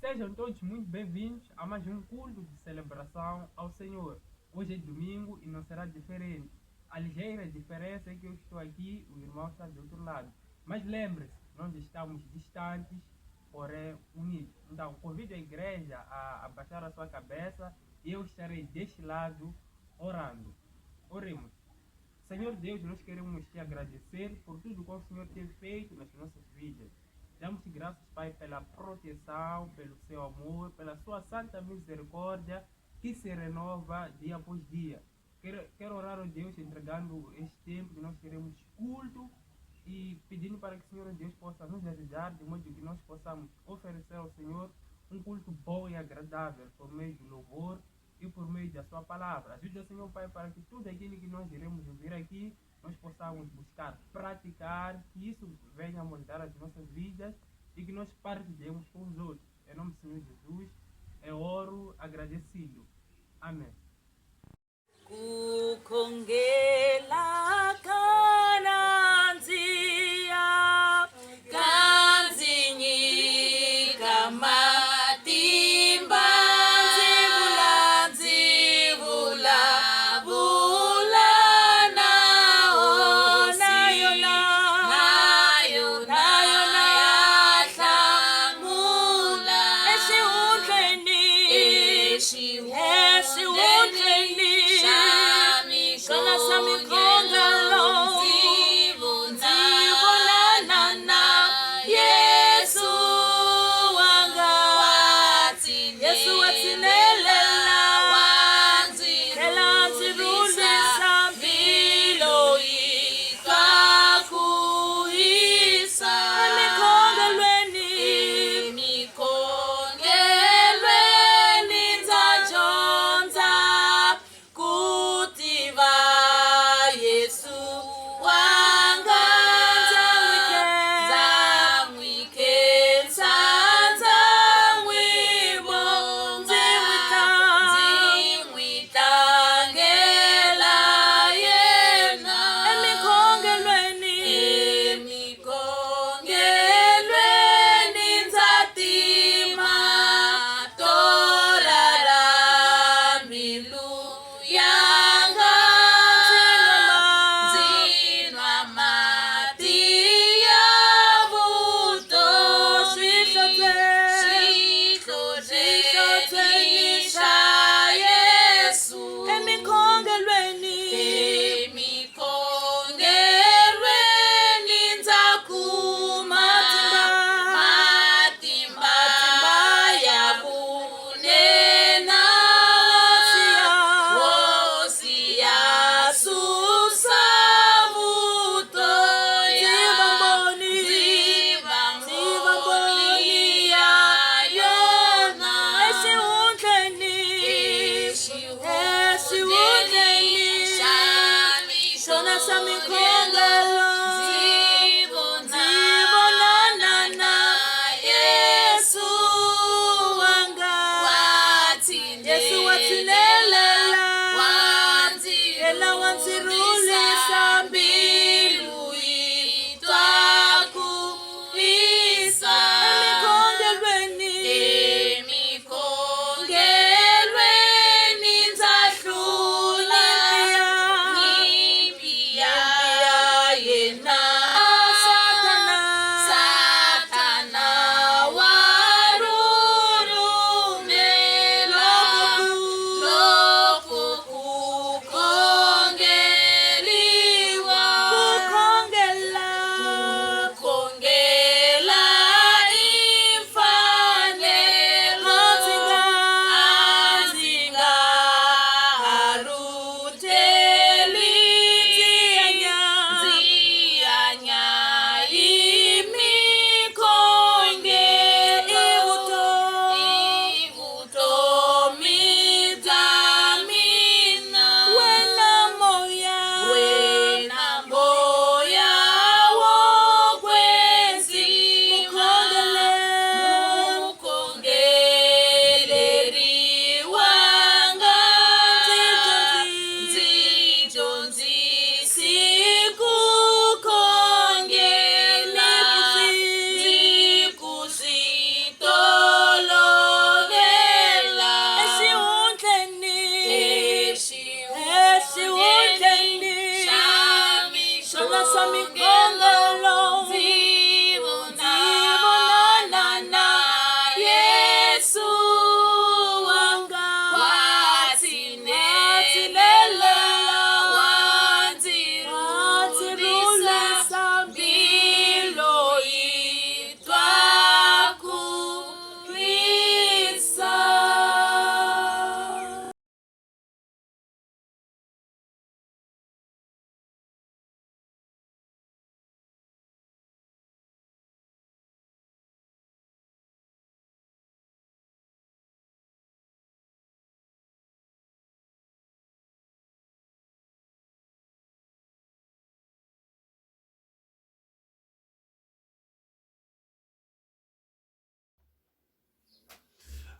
Sejam todos muito bem-vindos a mais um culto de celebração ao Senhor. Hoje é domingo e não será diferente. A ligeira diferença é que eu estou aqui, o irmão está do outro lado. Mas lembre-se, nós estamos distantes, porém unidos. Então, convido a igreja a baixar a sua cabeça e eu estarei deste lado orando. Oremos. Senhor Deus, nós queremos te agradecer por tudo que o Senhor tem feito nas nossas vidas. Damos-te graças, Pai, pela proteção, pelo seu amor, pela sua santa misericórdia que se renova dia após dia. Quero orar a Deus entregando este tempo que nós teremos culto e pedindo para que o Senhor Deus possa nos ajudar de modo que nós possamos oferecer ao Senhor um culto bom e agradável por meio do louvor e por meio da sua palavra. Ajuda, Senhor Pai, para que tudo aquilo que nós iremos ouvir aqui, nós possamos buscar praticar, que isso venha a moldar as nossas vidas e que nós partilhemos com os outros. Em nome do Senhor Jesus, eu oro agradecido. Amém. Kukongela kananzia kanzinyika matimba nzivula vula nayo yahlamula esiwundleni Sami kongalo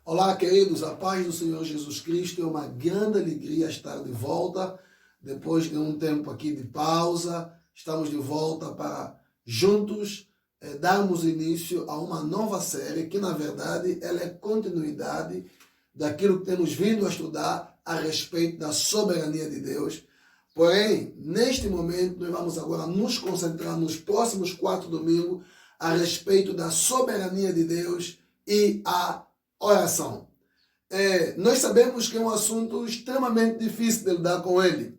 Olá, queridos, a paz do Senhor Jesus Cristo. É uma grande alegria estar de volta. Depois de um tempo aqui de pausa, estamos de volta para juntos darmos início a uma nova série que, na verdade, ela é continuidade daquilo que temos vindo a estudar a respeito da soberania de Deus. Porém, neste momento, nós vamos agora nos concentrar nos próximos 4 domingos a respeito da soberania de Deus e a oração. Nós sabemos que é um assunto extremamente difícil de lidar com ele.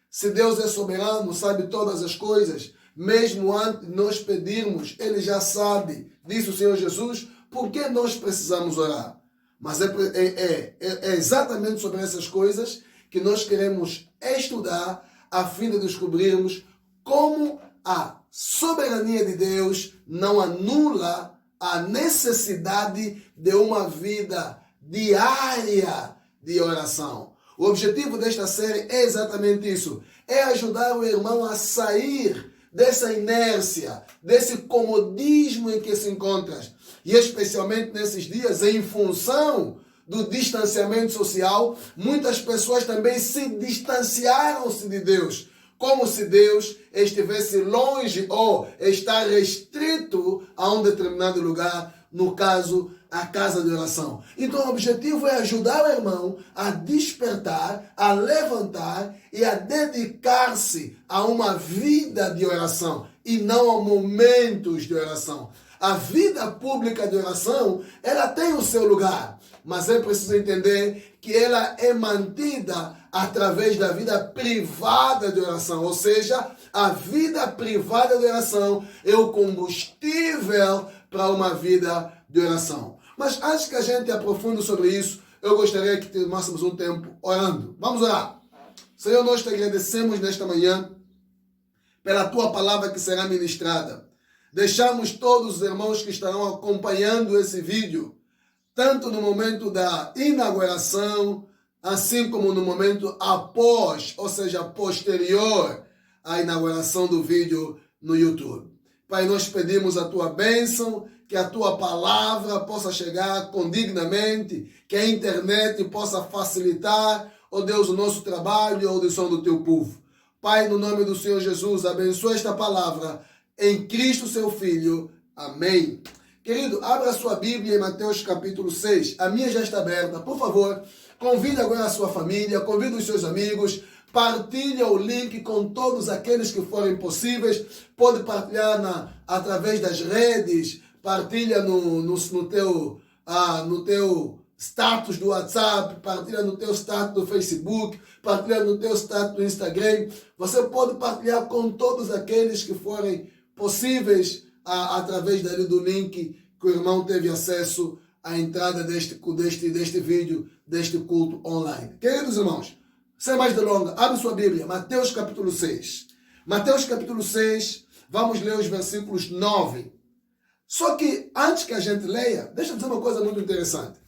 Se Deus é soberano, sabe todas as coisas, mesmo antes de nós pedirmos, Ele já sabe, disse o Senhor Jesus, por que nós precisamos orar. Mas é exatamente sobre essas coisas que nós queremos estudar a fim de descobrirmos como a soberania de Deus não anula a necessidade de uma vida diária de oração. O objetivo desta série é exatamente isso. É ajudar o irmão a sair dessa inércia, desse comodismo em que se encontra. E especialmente nesses dias, em função do distanciamento social, muitas pessoas também se distanciaram-se de Deus, como se Deus estivesse longe ou está restrito a um determinado lugar, no caso, a casa de oração. Então o objetivo é ajudar o irmão a despertar, a levantar e a dedicar-se a uma vida de oração e não a momentos de oração. A vida pública de oração, ela tem o seu lugar, mas é preciso entender que ela é mantida através da vida privada de oração. Ou seja, a vida privada de oração é o combustível para uma vida de oração. Mas antes que a gente aprofunde sobre isso, eu gostaria que tomássemos um tempo orando. Vamos orar. Senhor, nós te agradecemos nesta manhã pela tua palavra que será ministrada. Deixamos todos os irmãos que estarão acompanhando esse vídeo, tanto no momento da inauguração, assim como no momento após, ou seja, posterior à inauguração do vídeo no YouTube. Pai, nós pedimos a tua bênção, que a tua palavra possa chegar condignamente, que a internet possa facilitar, ó Deus, o nosso trabalho e a audição do teu povo. Pai, no nome do Senhor Jesus, abençoa esta palavra em Cristo, seu Filho. Amém. Querido, abra a sua Bíblia em Mateus capítulo 6. A minha já está aberta. Por favor, convide agora a sua família, convide os seus amigos, partilha o link com todos aqueles que forem possíveis. Pode partilhar através das redes, partilha no teu status do WhatsApp, partilha no teu status do Facebook, partilha no teu status do Instagram. Você pode partilhar com todos aqueles que forem possíveis através do link que o irmão teve acesso à entrada deste vídeo, deste culto online. Queridos irmãos, sem mais delongas, abre sua Bíblia, Mateus capítulo 6. Mateus capítulo 6, vamos ler os versículos 9. Só que antes que a gente leia, deixa eu dizer uma coisa muito interessante.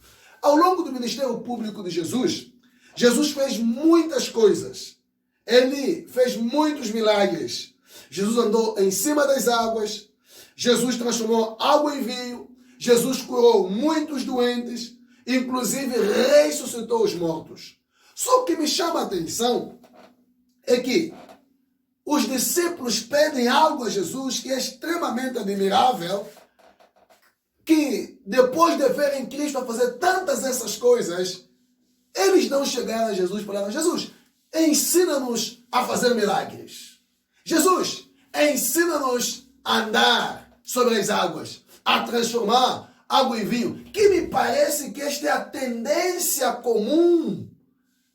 Ao longo do ministério público de Jesus, Jesus fez muitas coisas. Ele fez muitos milagres. Jesus andou em cima das águas. Jesus transformou água em vinho. Jesus curou muitos doentes. Inclusive ressuscitou os mortos. Só o que me chama a atenção é que os discípulos pedem algo a Jesus que é extremamente admirável, que depois de verem Cristo a fazer tantas essas coisas, eles não chegaram a Jesus e falaram: Jesus, ensina-nos a fazer milagres. Jesus, ensina-nos a andar sobre as águas, a transformar água em vinho. Que me parece que esta é a tendência comum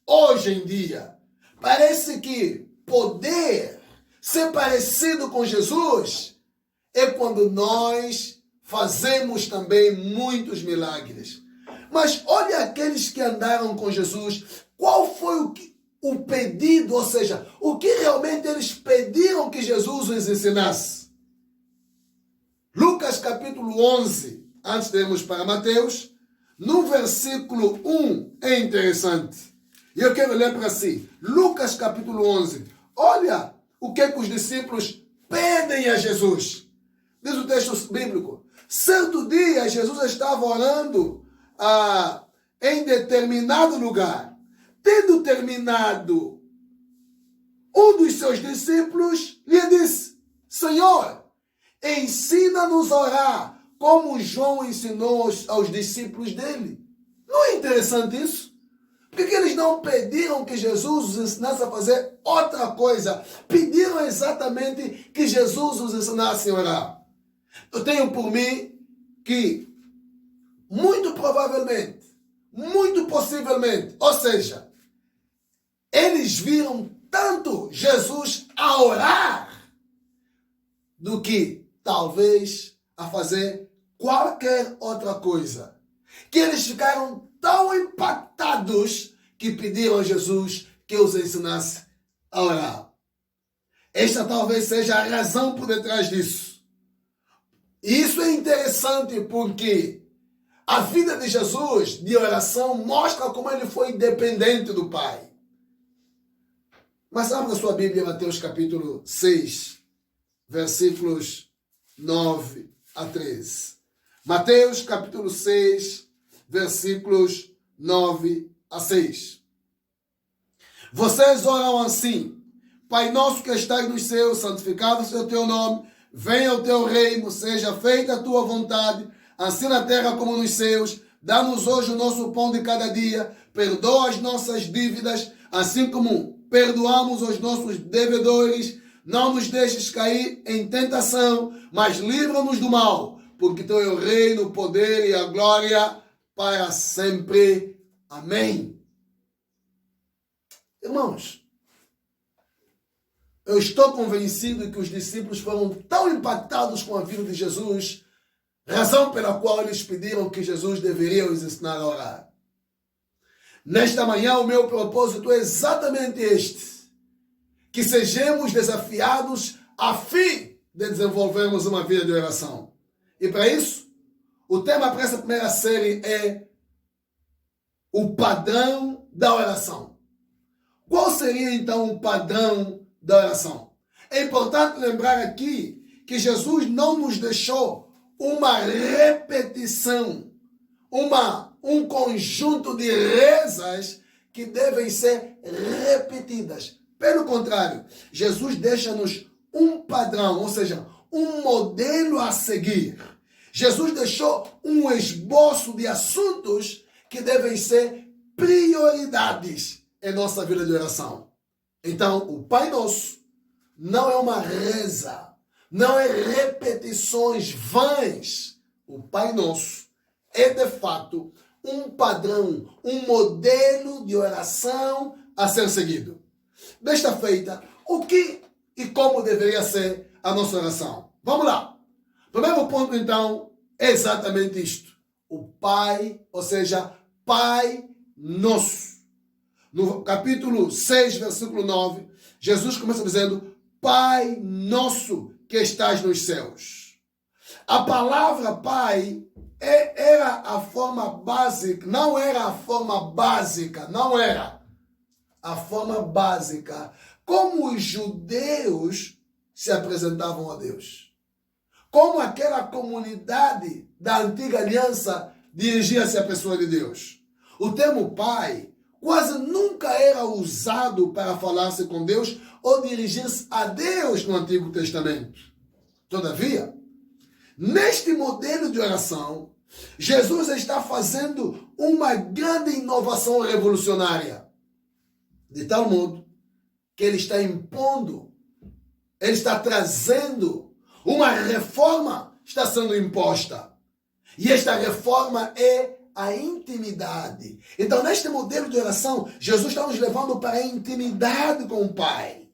hoje em dia. Parece que poder ser parecido com Jesus é quando nós fazemos também muitos milagres. Mas olha aqueles que andaram com Jesus. Qual foi o pedido, ou seja, o que realmente eles pediram que Jesus os ensinasse? Lucas capítulo 11, antes de irmos para Mateus, no versículo 1 é interessante. E eu quero ler para si. Lucas capítulo 11. Olha o que os discípulos pedem a Jesus. Diz o texto bíblico. Certo dia, Jesus estava orando em determinado lugar. Tendo terminado, um dos seus discípulos lhe disse: Senhor, ensina-nos a orar, como João ensinou aos discípulos dele. Não é interessante isso? Por que eles não pediram que Jesus os ensinasse a fazer outra coisa? Pediram exatamente que Jesus os ensinasse a orar. Eu tenho por mim que, muito provavelmente, muito possivelmente, ou seja, eles viram tanto Jesus a orar do que talvez a fazer qualquer outra coisa. Que eles ficaram tão impactados que pediram a Jesus que os ensinasse a orar. Esta talvez seja a razão por detrás disso. E isso é interessante porque a vida de Jesus de oração mostra como ele foi dependente do Pai. Mas abra sua Bíblia, Mateus capítulo 6, versículos 9 a 13. Mateus capítulo 6, versículos 9 a 6. Vocês oram assim: Pai nosso que estás nos céus, santificado seja o teu nome, venha o teu reino, seja feita a tua vontade, assim na terra como nos céus. Dá-nos hoje o nosso pão de cada dia, perdoa as nossas dívidas, assim como perdoamos aos nossos devedores. Não nos deixes cair em tentação, mas livra-nos do mal, porque teu é o reino, o poder e a glória para sempre. Amém. Irmãos, eu estou convencido que os discípulos foram tão impactados com a vida de Jesus, razão pela qual eles pediram que Jesus deveria os ensinar a orar. Nesta manhã, o meu propósito é exatamente este: que sejamos desafiados a fim de desenvolvermos uma vida de oração. E para isso, o tema para essa primeira série é o padrão da oração. Qual seria então o padrão da oração? É importante lembrar aqui que Jesus não nos deixou uma repetição, um conjunto de rezas que devem ser repetidas. Pelo contrário, Jesus deixa-nos um padrão, ou seja, um modelo a seguir. Jesus deixou um esboço de assuntos que devem ser prioridades em nossa vida de oração. Então, o Pai Nosso não é uma reza, não é repetições vãs. O Pai Nosso é, de fato, um padrão, um modelo de oração a ser seguido. Desta feita, o que e como deveria ser a nossa oração? Vamos lá. Primeiro ponto, então, é exatamente isto. O Pai, ou seja, Pai Nosso. No capítulo 6, versículo 9, Jesus começa dizendo: Pai Nosso que estás nos céus. A palavra Pai era a forma básica, não era a forma básica, não era a forma básica como os judeus se apresentavam a Deus. Como aquela comunidade da antiga aliança dirigia-se à pessoa de Deus. O termo Pai quase nunca era usado para falar-se com Deus ou dirigir-se a Deus no Antigo Testamento. Todavia, neste modelo de oração, Jesus está fazendo uma grande inovação revolucionária. De tal modo que ele está impondo, ele está trazendo uma reforma, está sendo imposta. E esta reforma é a intimidade. Então, neste modelo de oração, Jesus está nos levando para a intimidade com o Pai.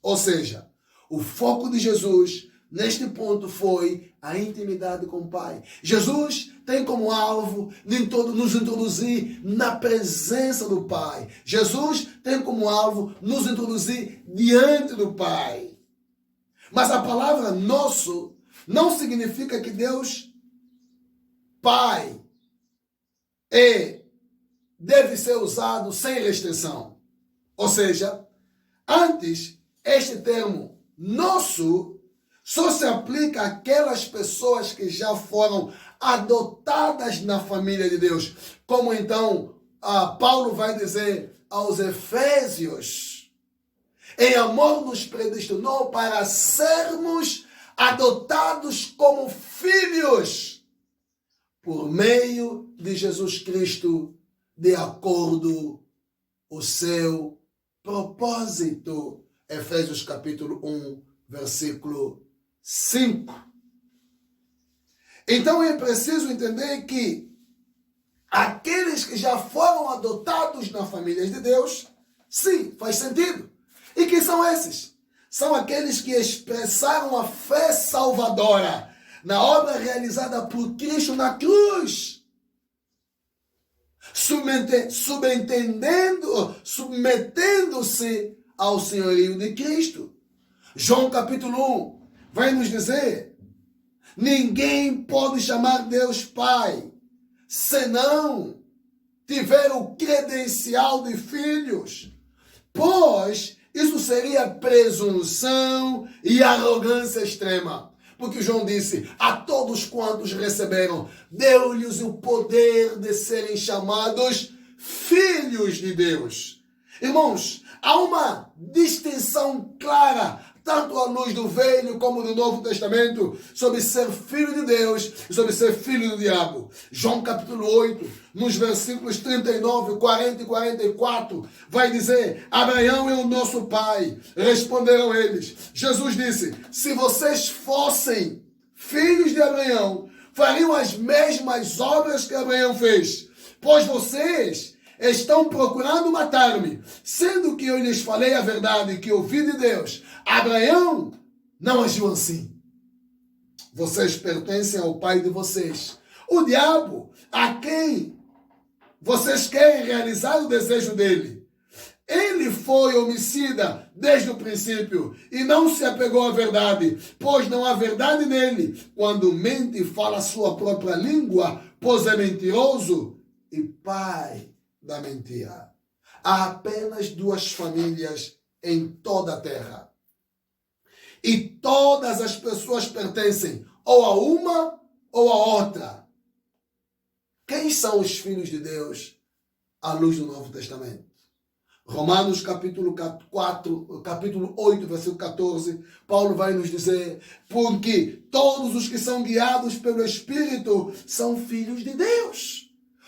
Ou seja, o foco de Jesus neste ponto foi a intimidade com o Pai. Jesus tem como alvo nos introduzir na presença do Pai. Jesus tem como alvo nos introduzir diante do Pai. Mas a palavra nosso não significa que Deus, Pai, deve ser usado sem restrição. Ou seja, antes, este termo nosso só se aplica àquelas pessoas que já foram adotadas na família de Deus, como então Paulo vai dizer aos Efésios: em amor nos predestinou para sermos adotados como filhos por meio de Jesus Cristo, de acordo com o seu propósito. Efésios capítulo 1, versículo 5. Então é preciso entender que aqueles que já foram adotados na família de Deus, sim, faz sentido. E quem são esses? São aqueles que expressaram a fé salvadora na obra realizada por Cristo na cruz, submetendo-se ao senhorio de Cristo. João capítulo 1 vai nos dizer: ninguém pode chamar Deus Pai senão tiver o credencial de filhos, pois isso seria presunção e arrogância extrema. Porque João disse: a todos quantos receberam, deu-lhes o poder de serem chamados filhos de Deus. Irmãos, há uma distinção clara, tanto à luz do Velho como do Novo Testamento, sobre ser filho de Deus e sobre ser filho do diabo. João capítulo 8, nos versículos 39, 40 e 44, vai dizer: Abraão é o nosso pai. Responderam eles. Jesus disse: se vocês fossem filhos de Abraão, fariam as mesmas obras que Abraão fez. Pois vocês estão procurando matar-me, sendo que eu lhes falei a verdade que ouvi de Deus. Abraão não agiu assim. Vocês pertencem ao pai de vocês, o diabo, a quem vocês querem realizar o desejo dele. Ele foi homicida desde o princípio e não se apegou à verdade, pois não há verdade nele. Quando mente, fala a sua própria língua, pois é mentiroso e pai da mentira. Há apenas duas famílias em toda a terra. E todas as pessoas pertencem ou a uma ou a outra. Quem são os filhos de Deus à luz do Novo Testamento? Romanos capítulo 8, versículo 14, Paulo vai nos dizer: porque todos os que são guiados pelo Espírito são filhos de Deus.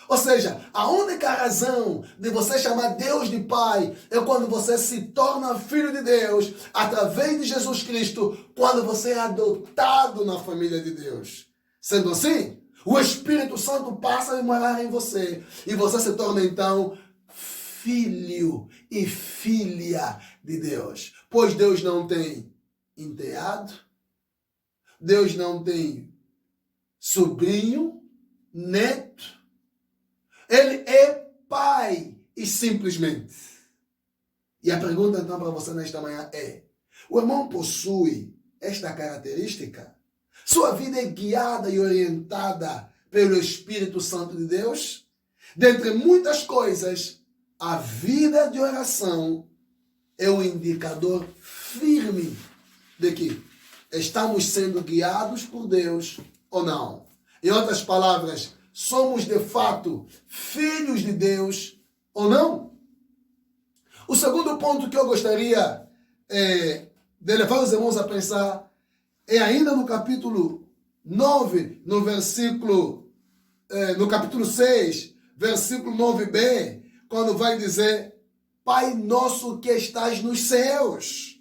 Ou seja, a única razão de você chamar Deus de Pai é quando você se torna filho de Deus, através de Jesus Cristo, quando você é adotado na família de Deus. Sendo assim, o Espírito Santo passa a morar em você e você se torna então filho e filha de Deus. Pois Deus não tem enteado, Deus não tem sobrinho, neto. Ele é pai e simplesmente. E a pergunta então para você nesta manhã é: o irmão possui esta característica? Sua vida é guiada e orientada pelo Espírito Santo de Deus? Dentre muitas coisas, a vida de oração é um indicador firme de que estamos sendo guiados por Deus ou não. Em outras palavras, somos de fato filhos de Deus ou não? O segundo ponto que eu gostaria de levar os irmãos a pensar é ainda no capítulo 9, no capítulo 6, versículo 9b, quando vai dizer: Pai nosso que estás nos céus.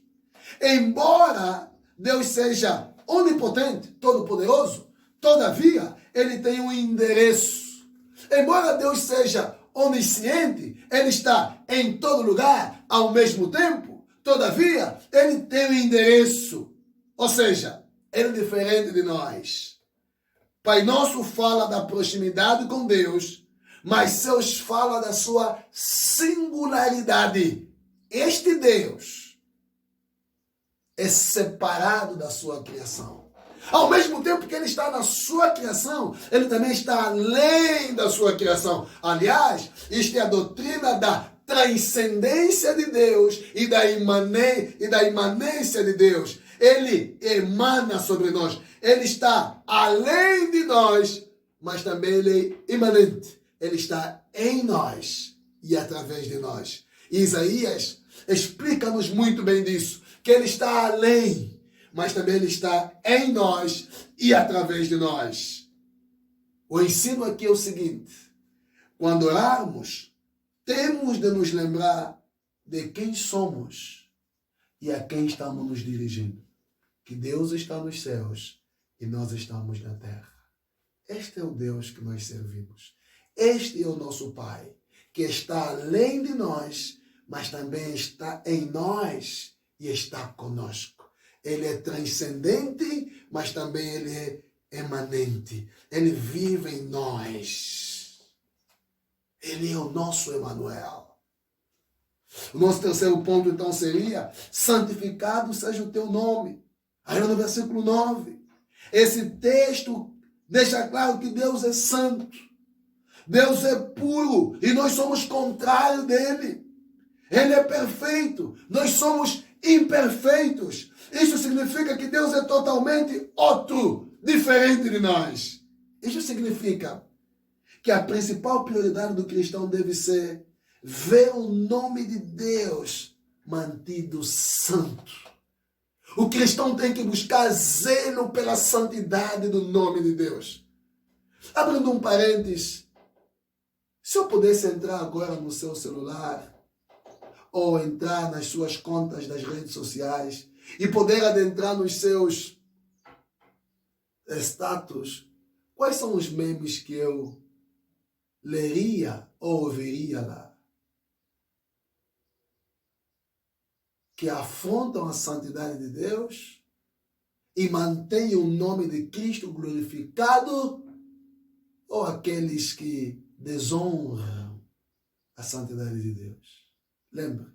Embora Deus seja onipotente, todo-poderoso, todavia ele tem um endereço. Embora Deus seja onisciente, ele está em todo lugar ao mesmo tempo, todavia ele tem um endereço. Ou seja, ele é diferente de nós. Pai Nosso fala da proximidade com Deus, mas Deus fala da sua singularidade. Este Deus é separado da sua criação. Ao mesmo tempo que ele está na sua criação, ele também está além da sua criação. Aliás, isto é a doutrina da transcendência de Deus e da imanência de Deus. Ele emana sobre nós. Ele está além de nós, mas também ele é imanente. Ele está em nós e através de nós. Isaías explica-nos muito bem disso, que ele está além, mas também ele está em nós e através de nós. O ensino aqui é o seguinte: quando orarmos, temos de nos lembrar de quem somos e a quem estamos nos dirigindo. Que Deus está nos céus e nós estamos na terra. Este é o Deus que nós servimos. Este é o nosso Pai, que está além de nós, mas também está em nós e está conosco. Ele é transcendente, mas também ele é emanente. Ele vive em nós. Ele é o nosso Emanuel. O nosso terceiro ponto, então, seria: santificado seja o teu nome. Aí no versículo 9, esse texto deixa claro que Deus é santo. Deus é puro e nós somos contrário dele. Ele é perfeito, nós somos imperfeitos. Isso significa que Deus é totalmente outro, diferente de nós. Isso significa que a principal prioridade do cristão deve ser ver o nome de Deus mantido santo. O cristão tem que buscar zelo pela santidade do nome de Deus. Abrindo um parênteses, se eu pudesse entrar agora no seu celular ou entrar nas suas contas das redes sociais e poder adentrar nos seus status, quais são os memes que eu leria ou ouviria lá? Que afrontam a santidade de Deus e mantêm o nome de Cristo glorificado, ou aqueles que desonram a santidade de Deus? Lembre,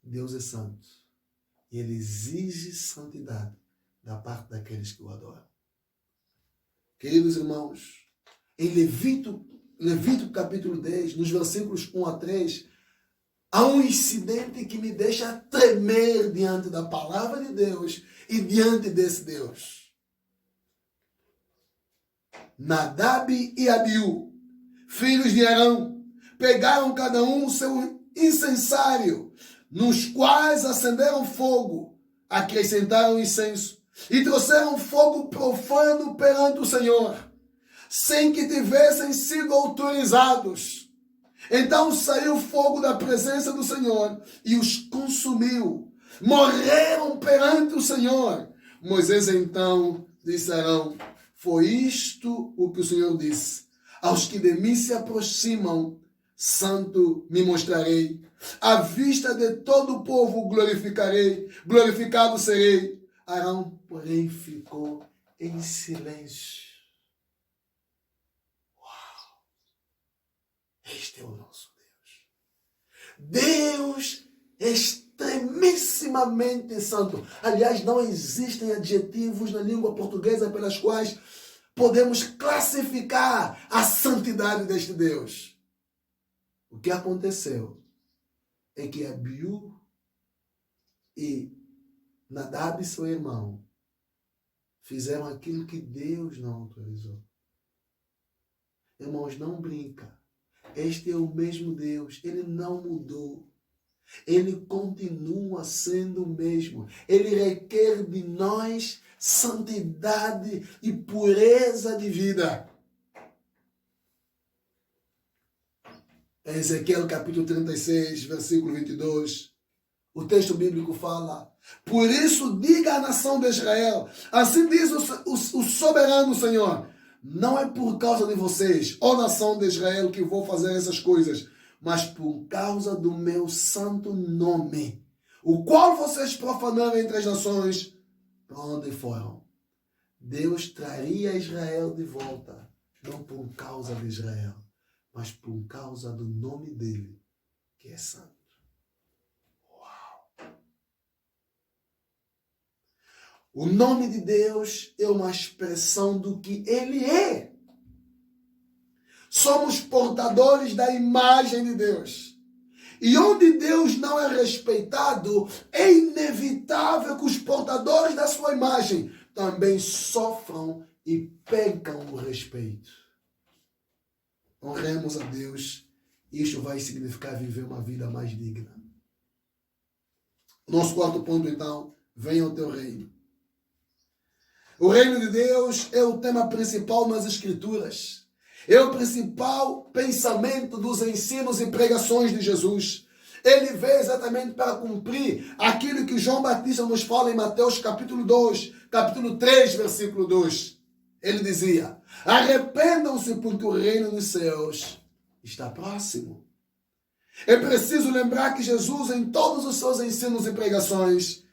Deus é santo e Ele exige santidade da parte daqueles que o adoram. Queridos irmãos, em Levítico capítulo 10, nos versículos 1 a 3, há um incidente que me deixa tremer diante da palavra de Deus e diante desse Deus. Nadab e Abiú, filhos de Arão, pegaram cada um o seu incensário, nos quais acenderam fogo, acrescentaram incenso e trouxeram fogo profano perante o Senhor, sem que tivessem sido autorizados. Então saiu fogo da presença do Senhor e os consumiu. Morreram perante o Senhor. Moisés então disse a Arão: foi isto o que o Senhor disse: aos que de mim se aproximam, santo me mostrarei. À vista de todo o povo glorificarei, glorificado serei. Arão, porém, ficou em silêncio. Este é o nosso Deus. Deus é extremissimamente santo. Aliás, não existem adjetivos na língua portuguesa pelas quais podemos classificar a santidade deste Deus. O que aconteceu é que Abiú e Nadab, seu irmão, fizeram aquilo que Deus não autorizou. Irmãos, não brinca. Este é o mesmo Deus, ele não mudou. Ele continua sendo o mesmo. Ele requer de nós santidade e pureza de vida. Em Ezequiel capítulo 36, versículo 22, o texto bíblico fala: por isso diga à nação de Israel, assim diz o soberano Senhor: não é por causa de vocês, ó nação de Israel, que vou fazer essas coisas, mas por causa do meu santo nome, o qual vocês profanaram entre as nações para onde foram. Deus traria Israel de volta, não por causa de Israel, mas por causa do nome dele, que é santo. Uau! O nome de Deus é uma expressão do que ele é. Somos portadores da imagem de Deus. E onde Deus não é respeitado, é inevitável que os portadores da sua imagem também sofram e percam o respeito. Honremos a Deus Isto vai significar viver uma vida mais digna. O nosso quarto ponto, então, venha o teu reino. O reino de Deus é o tema principal nas Escrituras. É o principal pensamento dos ensinos e pregações de Jesus. Ele veio exatamente para cumprir aquilo que João Batista nos fala em Mateus capítulo 2, capítulo 3, versículo 2. Ele dizia: arrependam-se porque o reino dos céus está próximo. É preciso lembrar que Jesus, em todos os seus ensinos e pregações,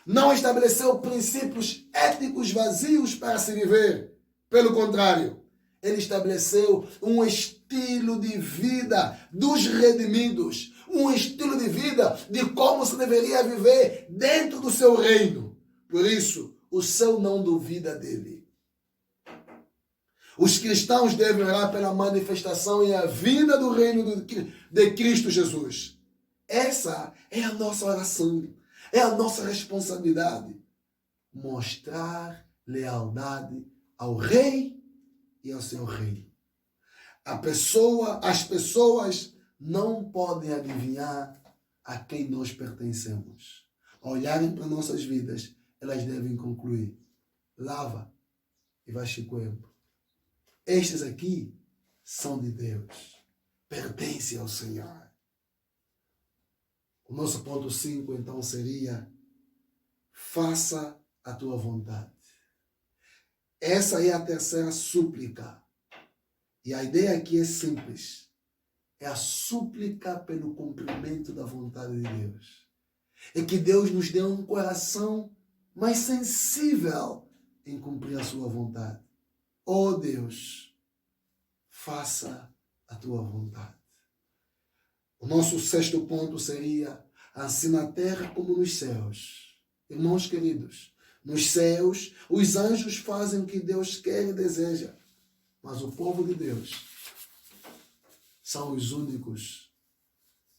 não estabeleceu princípios éticos vazios para se viver. Pelo contrário, ele estabeleceu um estilo de vida dos redimidos, um estilo de vida de como se deveria viver dentro do seu reino. Por isso, o céu não duvida dele. Os cristãos devem orar pela manifestação e a vinda do reino de Cristo Jesus. Essa é a nossa oração, é a nossa responsabilidade. Mostrar lealdade ao rei e ao seu reino. As pessoas não podem adivinhar a quem nós pertencemos. Ao olharem para nossas vidas, elas devem concluir: Lava e Vashiquempo. Estes aqui são de Deus, pertencem ao Senhor. O nosso ponto 5, então, seria: faça a tua vontade. Essa é a terceira súplica. E a ideia aqui é simples. É a súplica pelo cumprimento da vontade de Deus. É que Deus nos dê um coração mais sensível em cumprir a sua vontade. Oh Deus, faça a tua vontade. O nosso sexto ponto seria: assim na terra como nos céus. Irmãos queridos, nos céus os anjos fazem o que Deus quer e deseja. Mas o povo de Deus são os únicos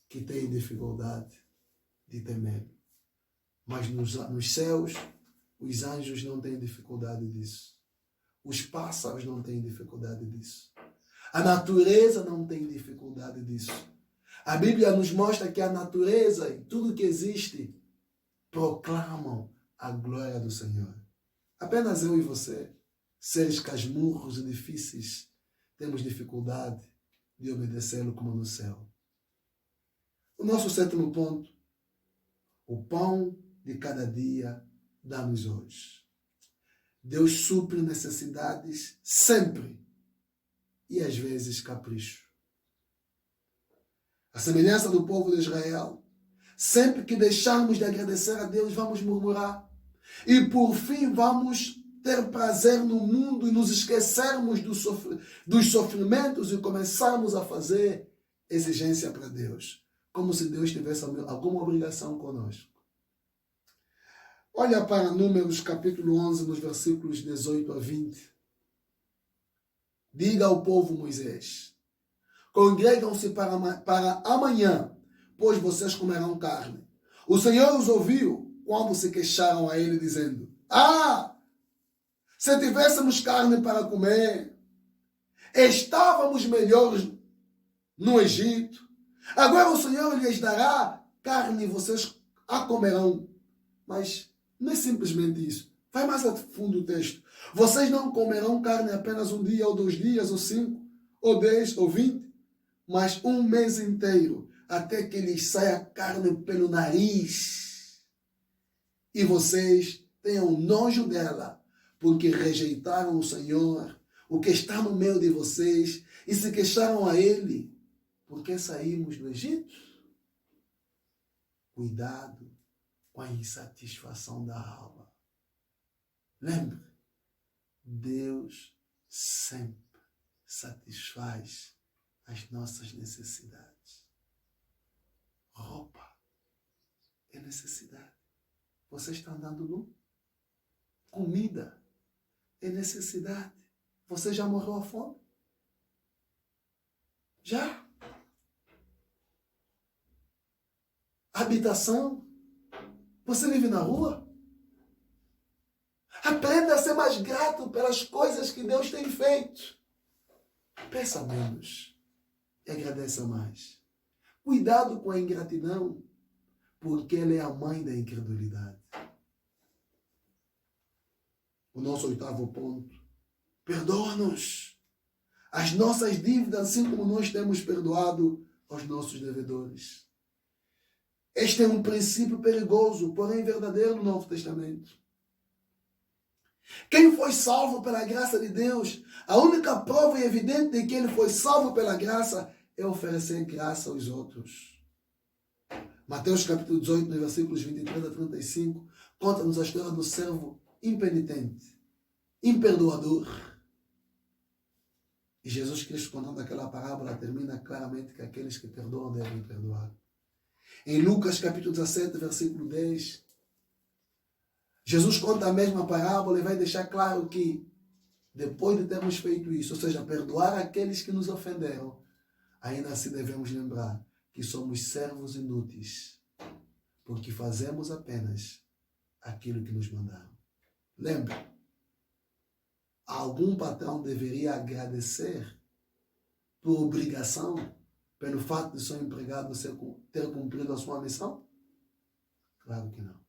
que têm dificuldade de temer. Mas nos céus os anjos não têm dificuldade disso. Os pássaros não têm dificuldade disso. A natureza não tem dificuldade disso. A Bíblia nos mostra que a natureza e tudo que existe proclamam a glória do Senhor. Apenas eu e você, seres casmurros e difíceis, temos dificuldade de obedecê-lo como no céu. O nosso sétimo ponto: o pão de cada dia dá-nos hoje. Deus supre necessidades sempre e às vezes capricho. A semelhança do povo de Israel, sempre que deixarmos de agradecer a Deus, vamos murmurar. E por fim vamos ter prazer no mundo e nos esquecermos dos sofrimentos e começarmos a fazer exigência para Deus, como se Deus tivesse alguma obrigação conosco. Olha para Números capítulo 11, nos versículos 18 a 20. Diga ao povo Moisés: congregam-se para amanhã, pois vocês comerão carne. O Senhor os ouviu quando se queixaram a ele, dizendo: se tivéssemos carne para comer, estávamos melhores no Egito. Agora o Senhor lhes dará carne e vocês a comerão. Mas não é simplesmente isso. Vai mais a fundo o texto. Vocês não comerão carne apenas um dia, ou 2 dias, ou 5, ou 10, ou 20, mas um mês inteiro, até que lhes saia carne pelo nariz. E vocês tenham nojo dela, porque rejeitaram o Senhor, o que está no meio de vocês, e se queixaram a Ele, porque saímos do Egito. Cuidado com a insatisfação da alma. Lembre, Deus sempre satisfaz as nossas necessidades. Roupa é necessidade. Você está andando nu? Comida é necessidade. Você já morreu à fome? Já? Habitação? Você vive na rua? Aprenda a ser mais grato pelas coisas que Deus tem feito. Peça menos. e agradeça mais. Cuidado com a ingratidão, porque ela é a mãe da incredulidade. O nosso 8º ponto. Perdoa-nos as nossas dívidas, assim como nós temos perdoado aos nossos devedores. Este é um princípio perigoso, porém verdadeiro no Novo Testamento. Quem foi salvo pela graça de Deus, a única prova e evidente de que ele foi salvo pela graça é oferecer graça aos outros. Mateus capítulo 18, nos versículos 23 a 35, conta-nos a história do servo impenitente, imperdoador. E Jesus Cristo, contando aquela parábola, termina claramente que aqueles que perdoam devem perdoar. Em Lucas capítulo 17, versículo 10, Jesus conta a mesma parábola e vai deixar claro que, depois de termos feito isso, ou seja, perdoar aqueles que nos ofenderam, ainda assim devemos lembrar que somos servos inúteis, porque fazemos apenas aquilo que nos mandaram. Lembre, algum patrão deveria agradecer por obrigação, pelo fato de seu empregado ter cumprido a sua missão? Claro que não.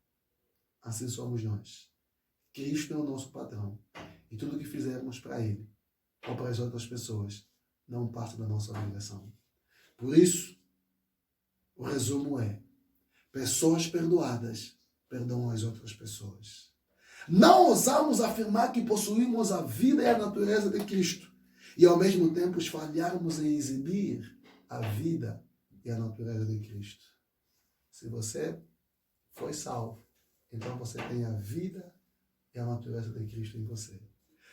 Assim somos nós. Cristo é o nosso patrão. E tudo que fizermos para Ele ou para as outras pessoas não passa da nossa obrigação. Por isso, o resumo é: pessoas perdoadas perdoam as outras pessoas. Não ousamos afirmar que possuímos a vida e a natureza de Cristo e ao mesmo tempo falharmos em exibir a vida e a natureza de Cristo. Se você foi salvo, então você tem a vida e a natureza de Cristo em você.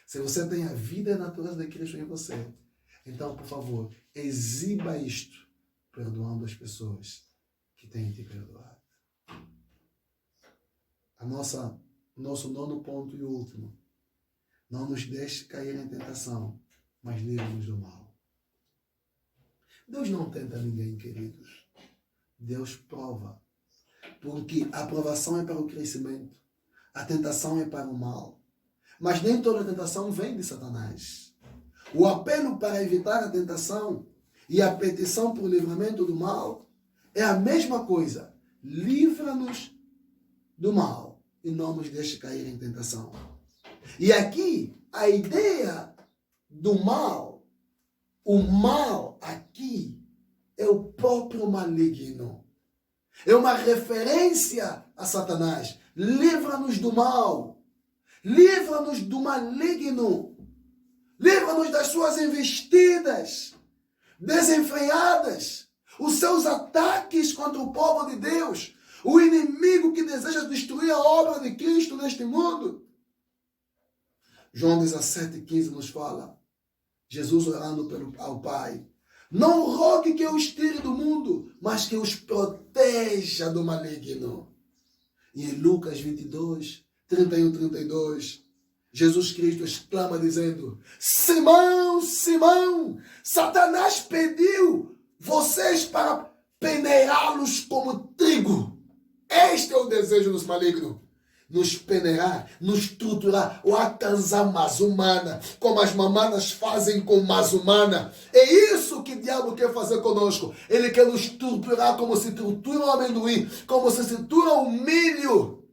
Se você tem a vida e a natureza de Cristo em você, então, por favor, exiba isto, perdoando as pessoas que têm te perdoado. Nosso 9º ponto e último: não nos deixe cair em tentação, mas livre-nos do mal. Deus não tenta ninguém, queridos. Deus prova. Porque a aprovação é para o crescimento, a tentação é para o mal. Mas nem toda tentação vem de Satanás. O apelo para evitar a tentação e a petição por livramento do mal é a mesma coisa. Livra-nos do mal e não nos deixe cair em tentação. E aqui, a ideia do mal, o mal aqui é o próprio maligno. É uma referência a Satanás. Livra-nos do mal. Livra-nos do maligno. Livra-nos das suas investidas desenfreadas. Os seus ataques contra o povo de Deus. O inimigo que deseja destruir a obra de Cristo neste mundo. João 17,15 nos fala. Jesus orando ao Pai: não rogue que eu os tire do mundo, mas que os proteja do maligno. E em Lucas 22, 31, 32, Jesus Cristo exclama dizendo: Simão, Simão, Satanás pediu vocês para peneirá-los como trigo. Este é o desejo dos malignos. Nos peneirar, nos triturar, ou alcançar mazumana, como as mamanas fazem com mazumana. É isso que o diabo quer fazer conosco. Ele quer nos triturar como se tritura o amendoim, como se tritura o milho.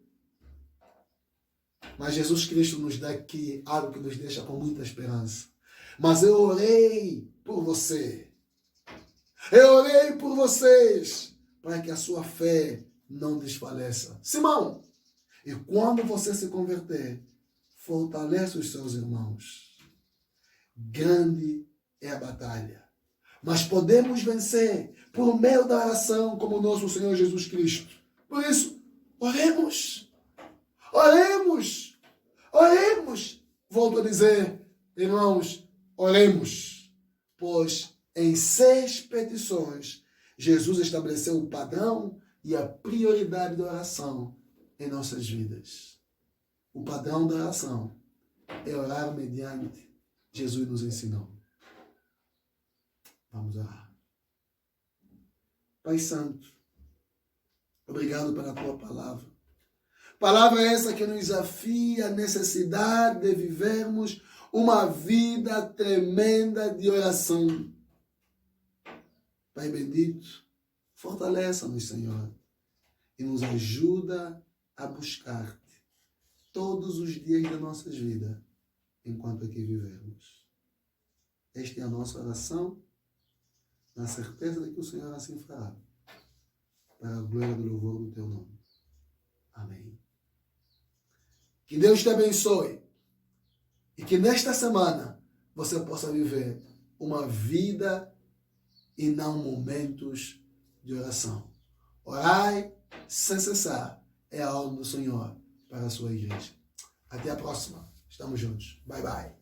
Mas Jesus Cristo nos dá aqui algo que nos deixa com muita esperança. Mas eu orei por você. Eu orei por vocês, para que a sua fé não desfaleça. Simão, e quando você se converter, fortalece os seus irmãos. Grande é a batalha. Mas podemos vencer por meio da oração, como o nosso Senhor Jesus Cristo. Por isso, oremos. Oremos. Oremos. Volto a dizer, irmãos, oremos. Pois em 6 petições, Jesus estabeleceu o padrão e a prioridade da oração em nossas vidas. O padrão da oração é orar mediante Jesus nos ensinou. Vamos orar. Pai Santo, obrigado pela tua palavra. Palavra essa que nos desafia a necessidade de vivermos uma vida tremenda de oração. Pai bendito, fortaleça-nos, Senhor, e nos ajuda a buscar-te todos os dias da nossas vidas, enquanto aqui vivemos. Esta é a nossa oração, na certeza de que o Senhor assim fará, para a glória do louvor do teu nome. Amém. Que Deus te abençoe e que nesta semana você possa viver uma vida e não momentos de oração. Orai sem cessar é a ordem do Senhor para a sua igreja. Até a próxima. Estamos juntos. Bye, bye.